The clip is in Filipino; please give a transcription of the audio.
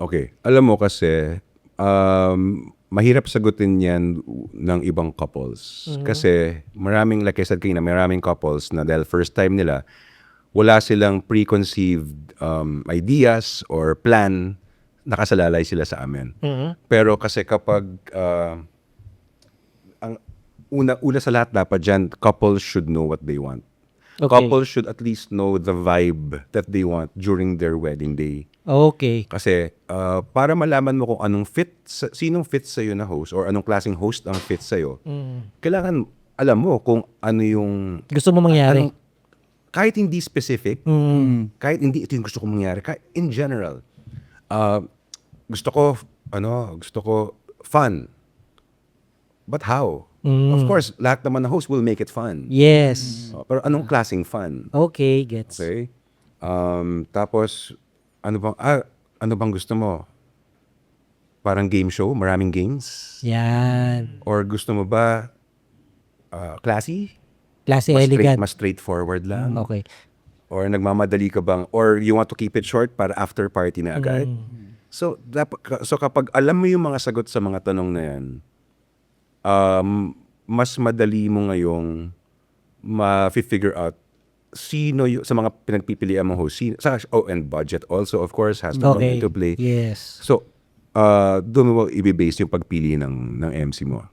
Okay. Alam mo kasi, mahirap sagutin yan ng ibang couples. Kasi maraming, like I said kanina, maraming couples na dahil first time nila, wala silang preconceived ideas or plan, nakasalalay sila sa amin. Pero kasi kapag, ang una sa lahat dapat dyan, couples should know what they want. Okay. Couples should at least know the vibe that they want during their wedding day. Okay. Kasi para malaman mo kung anong sinong fit sa'yo na host or anong klaseng host ang fit sa'yo, kailangan alam mo kung ano yung... Gusto mo mangyari? kahit hindi specific, kahit hindi ito yung gusto kong mangyari, kahit in general, gusto ko fun. But how? Of course, lahat naman ng host will make it fun. Yes. Pero anong klaseng fun? Okay, gets. Okay? Tapos, ano bang gusto mo? Parang game show? Maraming games? Yan. Or gusto mo ba classy? Klase elegant. Mas straightforward lang? Okay. Or nagmamadali ka bang? Or you want to keep it short para after party na agad? So kapag alam mo yung mga sagot sa mga tanong na yan, mas madali mo ngayong ma-figure out sino sa mga pinagpipilian mong host. And budget also, of course, has to come Okay. into play. Yes. So, doon mo i-base yung pagpili ng MC mo.